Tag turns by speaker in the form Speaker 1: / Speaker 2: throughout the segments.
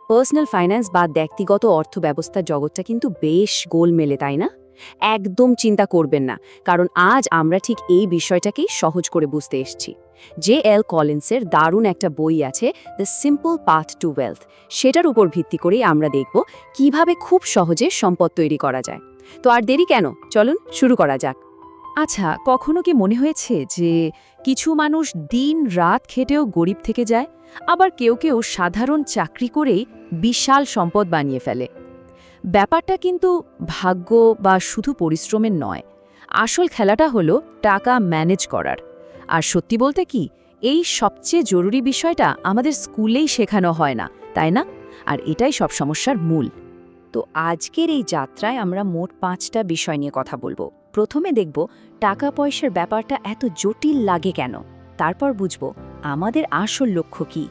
Speaker 1: Personal finance বা ব্যক্তিগত অর্থ ব্যবস্থার জগৎটা কিন্তু বেশ গোলমেলে, তাই না? একদম চিন্তা করবেন না, কারণ আজ আমরা ঠিক এই বিষয়টাকেই সহজ করে বুঝতে এসেছি। J.L. কলিন্সের দারুণ একটা বই আছে, the simple path to wealth. সেটার উপর ভিত্তি করেই আমরা দেখব কিভাবে খুব সহজে সম্পদ তৈরি করা যায়। তো আর দেরি কেন, চলুন শুরু করা যাক।
Speaker 2: আচ্ছা, কখনো কি মনে হয়েছে যে কিছু মানুষ দিন রাত খেটেও গরিব থেকে যায়, আবার কেউ কেউ সাধারণ চাকরি করেই বিশাল সম্পদ বানিয়ে ফেলে? ব্যাপারটা কিন্তু ভাগ্য বা শুধু পরিশ্রমের নয়। আসল খেলাটা হলো টাকা ম্যানেজ করার। আর সত্যি বলতে কি, এই সবচেয়ে জরুরি বিষয়টা আমাদের স্কুলেই শেখানো হয় না, তাই না? আর এটাই সব সমস্যার মূল।
Speaker 1: তো আজকের এই যাত্রায় আমরা মোট 5টা বিষয় নিয়ে কথা বলবো। প্রথমে দেখব টাকা পয়সার ব্যাপারটা এত জটিল লাগে কেন, তারপর বুঝব আমাদের আসল লক্ষ্য কী।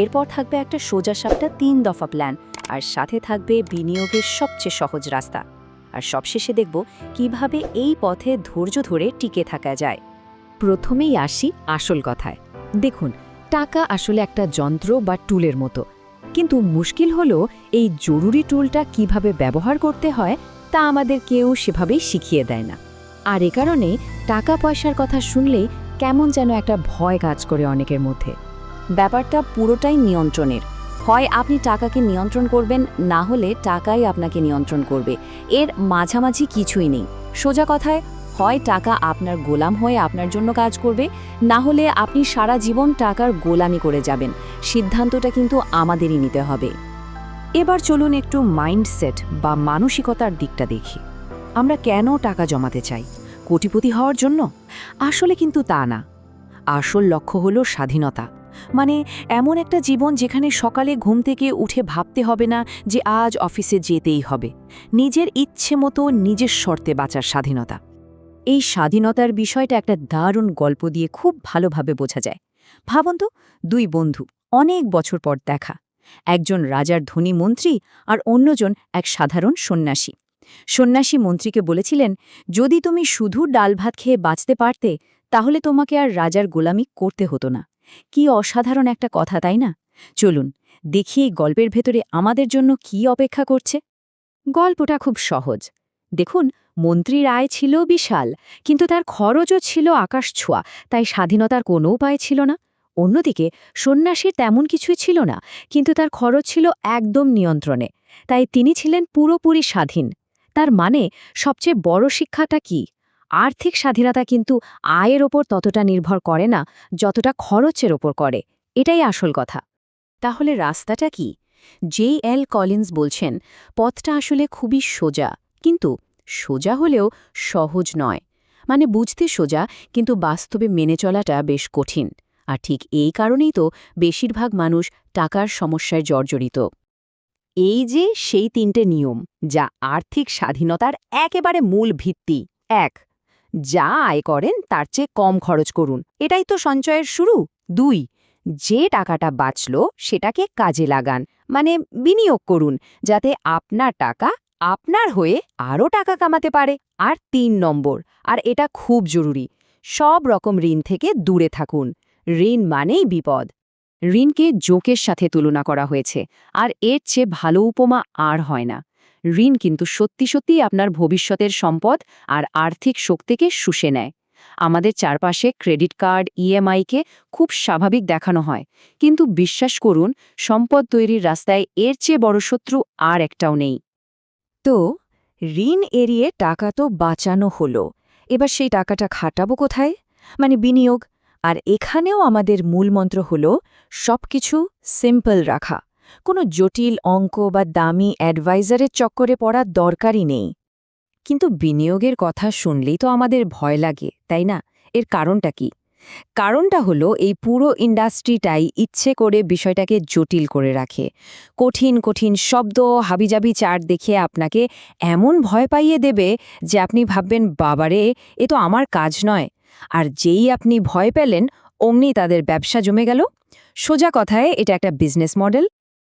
Speaker 1: এরপর থাকবে একটা সোজাসাপটা 3 দফা প্ল্যান, আর সাথে থাকবে বিনিয়োগের সবচেয়ে সহজ রাস্তা। আর সবশেষে দেখব কিভাবে এই পথে ধৈর্য ধরে টিকে থাকা যায়।
Speaker 2: প্রথমেই আসি আসল কথায়। দেখুন, টাকা আসলে একটা যন্ত্র বা টুলের মতো, কিন্তু মুশকিল হলো এই জরুরি টুলটা কিভাবে ব্যবহার করতে হয় তা আমাদের কেউ সেভাবেই শিখিয়ে দেয় না। আর এ কারণে টাকা পয়সার কথা শুনলেই কেমন যেন একটা ভয় কাজ করে অনেকের মধ্যে।
Speaker 1: ব্যাপারটা পুরোটাই নিয়ন্ত্রণের। হয় আপনি টাকাকে নিয়ন্ত্রণ করবেন, না হলে টাকাই আপনাকে নিয়ন্ত্রণ করবে। এর মাঝামাঝি কিছুই নেই। সোজা কথায়, হয় টাকা আপনার গোলাম হয়ে আপনার জন্য কাজ করবে, না হলে আপনি সারা জীবন টাকার গোলামি করে যাবেন। সিদ্ধান্তটা কিন্তু আমাদেরই নিতে হবে।
Speaker 2: এবার চলুন একটু মাইন্ডসেট বা মানসিকতার দিকটা দেখি। আমরা কেন টাকা জমাতে চাই? কোটিপতি হওয়ার জন্য? আসলে কিন্তু তা না। আসল লক্ষ্য হলো স্বাধীনতা। মানে এমন একটা জীবন যেখানে সকালে ঘুম থেকে উঠে ভাবতে হবে না যে আজ অফিসে যেতেই হবে। নিজের ইচ্ছে মতো নিজের শর্তে বাঁচার স্বাধীনতা।
Speaker 1: এই স্বাধীনতার বিষয়টা একটা দারুণ গল্প দিয়ে খুব ভালোভাবে বোঝা যায়। ভাবুন তো, 2 বন্ধু, অনেক বছর পর দেখা। একজন রাজার ধনী মন্ত্রী আর অন্যজন এক সাধারণ সন্ন্যাসী। সন্ন্যাসী মন্ত্রীকে বলেছিলেন, যদি তুমি শুধু ডাল ভাত খেয়ে বাঁচতে পারতে, তাহলে তোমাকে আর রাজার গোলামি করতে হতো না। কি অসাধারণ একটা কথা, তাই না? চলুন দেখি এই গল্পের ভেতরে আমাদের জন্য কি অপেক্ষা করছে। গল্পটা খুব সহজ। দেখুন, মন্ত্রীর আয় ছিল বিশাল, কিন্তু তার খরচও ছিল আকাশ ছোঁয়া, তাই স্বাধীনতার কোনো উপায় ছিল না। অন্যদিকে সন্ন্যাসীর তেমন কিছুই ছিল না, কিন্তু তার খরচ ছিল একদম নিয়ন্ত্রণে, তাই তিনি ছিলেন পুরোপুরি স্বাধীন। তার মানে সবচেয়ে বড় শিক্ষাটা কি? আর্থিক স্বাধীনতা কিন্তু আয়ের ওপর ততটা নির্ভর করে না যতটা খরচের ওপর করে। এটাই আসল কথা। তাহলে রাস্তাটা কি? J.L. কলিন্স বলছেন, পথটা আসলে খুবই সোজা, কিন্তু সোজা হলেও সহজ নয়। মানে বুঝতে সোজা, কিন্তু বাস্তবে মেনে চলাটা বেশ কঠিন। আর ঠিক এই কারণেই তো বেশিরভাগ মানুষ টাকার সমস্যায় জর্জরিত। এই যে সেই 3টে নিয়ম, যা আর্থিক স্বাধীনতার একেবারে মূল ভিত্তি। 1. যা আয় করেন তার চেয়ে কম খরচ করুন, এটাই তো সঞ্চয়ের শুরু। 2. যে টাকাটা বাঁচল সেটাকে কাজে লাগান, মানে বিনিয়োগ করুন, যাতে আপনার টাকা আপনার হয়ে আরও টাকা কামাতে পারে। আর 3 নম্বর, আর এটা খুব জরুরি, সব রকম ঋণ থেকে দূরে থাকুন। ঋণ মানেই বিপদ। ঋণকে জোকের সাথে তুলনা করা হয়েছে, আর এর চেয়ে ভালো উপমা আর হয় না। ঋণ কিন্তু সত্যি সত্যিই আপনার ভবিষ্যতের সম্পদ আর আর্থিক শক্তিকে শুষে নেয়। আমাদের চারপাশে ক্রেডিট কার্ড, ইএমআইকে খুব স্বাভাবিক দেখানো হয়, কিন্তু বিশ্বাস করুন, সম্পদ তৈরির রাস্তায় এর চেয়ে বড় শত্রু আর একটাও নেই। তো ঋণ এড়িয়ে টাকা তো বাঁচানো হলো, এবার সেই টাকাটা খাটাবো কোথায়? মানে বিনিয়োগ। আর এখানেও আমাদের মূলমন্ত্র হলো সবকিছু সিম্পল রাখা। কোনো জটিল অঙ্ক বা দামি অ্যাডভাইজারের চক্করে পড়ার দরকারই নেই। কিন্তু বিনিয়োগের কথা শুনলেই তো আমাদের ভয় লাগে, তাই না? এর কারণটা কি? কারণটা হলো এই পুরো ইন্ডাস্ট্রিটাই ইচ্ছে করে বিষয়টাকে জটিল করে রাখে। কঠিন কঠিন শব্দ, হাবিজাবি চার্ট দেখিয়ে আপনাকে এমন ভয় পাইয়ে দেবে যে আপনি ভাববেন, বাবারে, এ তো আমার কাজ নয়। আর যেই আপনি ভয় পেলেন, অমনি তাদের ব্যবসা জমে গেল। সোজা কথায় এটা একটা বিজনেস মডেল।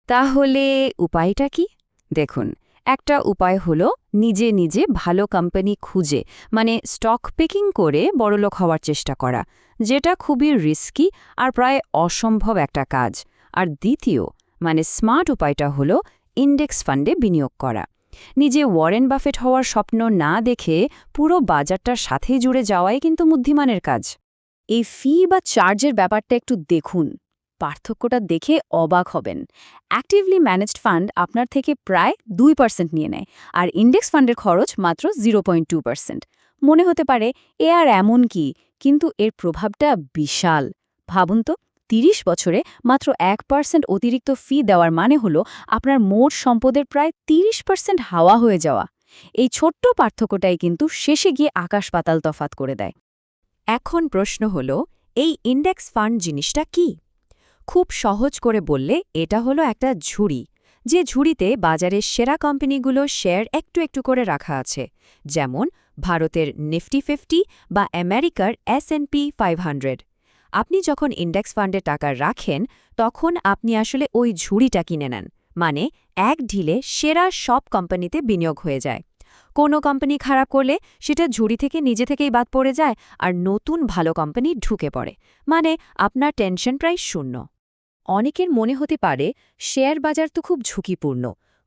Speaker 1: তাহলে উপায়টা কি? দেখুন, একটা উপায় হলো নিজে নিজে ভালো কোম্পানি খুঁজে, মানে স্টক পিকিং করে বড়লোক হওয়ার চেষ্টা করা, যেটা খুবই রিস্কি আর প্রায় অসম্ভব একটা কাজ। আর দ্বিতীয়,
Speaker 2: মানে স্মার্ট উপায়টা হলো ইন্ডেক্স ফান্ডে বিনিয়োগ করা। নিজে ওয়ারেন বাফেট হওয়ার স্বপ্ন না দেখে পুরো বাজারটার সাথেই জুড়ে যাওয়াই কিন্তু বুদ্ধিমানের কাজ।
Speaker 1: এই ফি বা চার্জের ব্যাপারটা একটু দেখুন, পার্থক্যটা দেখে অবাক হবেন। অ্যাক্টিভলি ম্যানেজড ফান্ড আপনার থেকে প্রায় 2% নিয়ে নেয়, আর ইন্ডেক্স ফান্ডের খরচ মাত্র 0.2%। মনে হতে পারে এ আর এমন কি, কিন্তু এর প্রভাবটা বিশাল। ভাবুন তো, 30 বছরে মাত্র 1% অতিরিক্ত ফি দেওয়ার মানে হলো আপনার মোট সম্পদের প্রায় 30% হাওয়া হয়ে যাওয়া। এই ছোট্ট পার্থক্যটাই কিন্তু শেষে গিয়ে আকাশ পাতাল তফাত করে দেয়।
Speaker 2: এখন প্রশ্ন হল, এই ইন্ডেক্স ফান্ড জিনিসটা কি? খুব সহজ করে বললে এটা হলো একটা ঝুড়ি, যে ঝুড়িতে বাজারের সেরা কোম্পানিগুলো শেয়ার একটু একটু করে রাখা আছে, যেমন ভারতের নিফটি 50 বা আমেরিকার S&P 500। আপনি যখন ইন্ডেক্স ফান্ডে টাকা রাখেন, তখন আপনি আসলে ওই ঝুড়িটা কিনে নেন, মানে এক ঢিলে সেরা সব কোম্পানিতে বিনিয়োগ হয়ে যায়। কোনো কোম্পানি খারাপ করলে সেটা ঝুড়ি থেকে নিজে থেকেই বাদ পড়ে যায়, আর নতুন ভালো কোম্পানি ঢুকে পড়ে, মানে আপনার টেনশন প্রায় শূন্য। অনেকের মনে হতে পারে শেয়ার বাজার তো খুব ঝুঁকিপূর্ণ,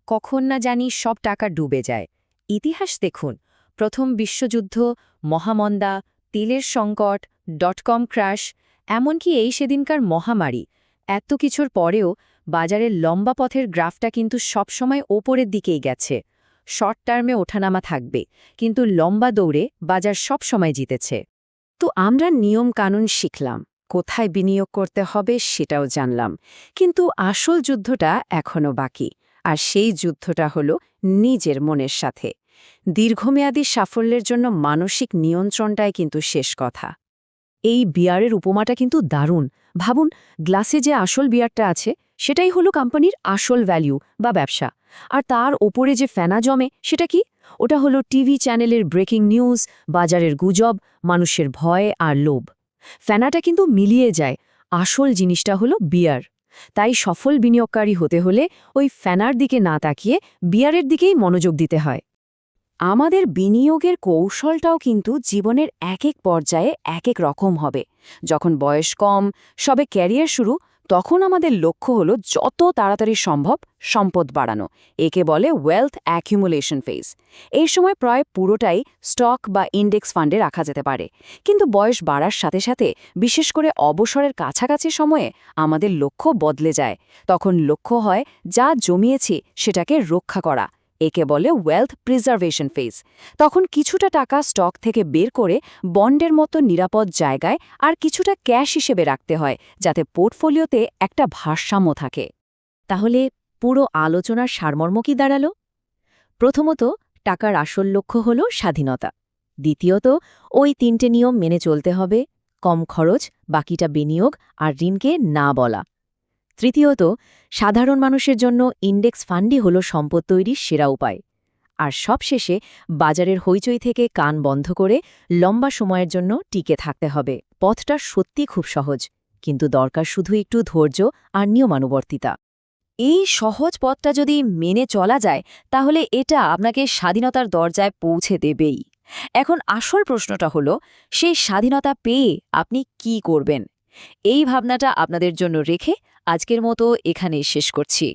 Speaker 2: কখন না জানি সব টাকা ডুবে যায়। ইতিহাস দেখুন, প্রথম বিশ্বযুদ্ধ, মহামন্দা, তেলের সংকট, ডটকম ক্র্যাশ, এমনকি এই সেদিনকার মহামারী, এত কিছুর পরেও বাজারের লম্বা পথের গ্রাফটা কিন্তু সবসময় ওপরের দিকেই গেছে। শর্ট টার্মে ওঠানামা থাকবে, কিন্তু লম্বা দৌড়ে বাজার সবসময় জিতেছে।
Speaker 1: তো আমরা নিয়ম কানুন শিখলাম, কোথায় বিনিয়োগ করতে হবে সেটাও জানলাম, কিন্তু আসল যুদ্ধটা এখনও বাকি। আর সেই যুদ্ধটা হলো নিজের মনের সাথে। দীর্ঘমেয়াদী সাফল্যের জন্য মানসিক নিয়ন্ত্রণটাই কিন্তু শেষ কথা। এই বিয়ারের উপমাটা কিন্তু দারুণ। ভাবুন, গ্লাসে যে আসল বিয়ারটা আছে সেটাই হলো কোম্পানির আসল ভ্যালু বা ব্যবসা, আর তার ওপরে যে ফেনা জমে সেটা কি? ওটা হলো টিভি চ্যানেলের ব্রেকিং নিউজ, বাজারের গুজব, মানুষের ভয় আর লোভ। ফেনাটা কিন্তু মিলিয়ে যায়, আসল জিনিসটা হলো বিয়ার। তাই সফল বিনিয়োগকারী হতে হলে ওই ফেনার দিকে না তাকিয়ে বিয়ারের দিকেই মনোযোগ দিতে হয়। আমাদের বিনিয়োগের কৌশলটাও কিন্তু জীবনের এক এক পর্যায়ে এক এক রকম হবে। যখন বয়স কম, সবে ক্যারিয়ার শুরু, তখন আমাদের লক্ষ্য হলো যত তাড়াতাড়ি সম্ভব সম্পদ বাড়ানো। একে বলে ওয়েলথ অ্যাকিউমুলেশন ফেজ। এই সময় প্রায় পুরোটাই স্টক বা ইন্ডেক্স ফান্ডে রাখা যেতে পারে। কিন্তু বয়স বাড়ার সাথে সাথে, বিশেষ করে অবসরের কাছাকাছি সময়ে, আমাদের লক্ষ্য বদলে যায়। তখন লক্ষ্য হয় যা জমিয়েছি সেটাকে রক্ষা করা। একে বলে ওয়েলথ প্রিজার্ভেশন ফেজ। তখন কিছুটা টাকা স্টক থেকে বের করে বন্ডের মতো নিরাপদ জায়গায় আর কিছুটা ক্যাশ হিসেবে রাখতে হয়, যাতে পোর্টফোলিওতে একটা ভারসাম্য থাকে। তাহলে পুরো আলোচনার সারমর্ম কি দাঁড়ালো? প্রথমত, টাকার আসল লক্ষ্য হল স্বাধীনতা। দ্বিতীয়ত, ওই 3টে নিয়ম মেনে চলতে হবে: কম খরচ, বাকিটা বিনিয়োগ, আর ঋণকে না বলা। তৃতীয়ত, সাধারণ মানুষের জন্য ইন্ডেক্স ফান্ডই হল সম্পদ তৈরির সেরা উপায়। আর সবশেষে, বাজারের হইচই থেকে কান বন্ধ করে লম্বা সময়ের জন্য টিকে থাকতে হবে। পথটা সত্যি খুব সহজ, কিন্তু দরকার শুধু একটু ধৈর্য আর নিয়মানুবর্তিতা। এই সহজ পথটা যদি মেনে চলা যায়, তাহলে এটা আপনাকে স্বাধীনতার দরজায় পৌঁছে দেবেই। এখন আসল প্রশ্নটা হলো, সেই স্বাধীনতা পেয়ে আপনি কি করবেন? এই ভাবনাটা আপনাদের জন্য রেখে আজকের মতো এখানেই শেষ করছি।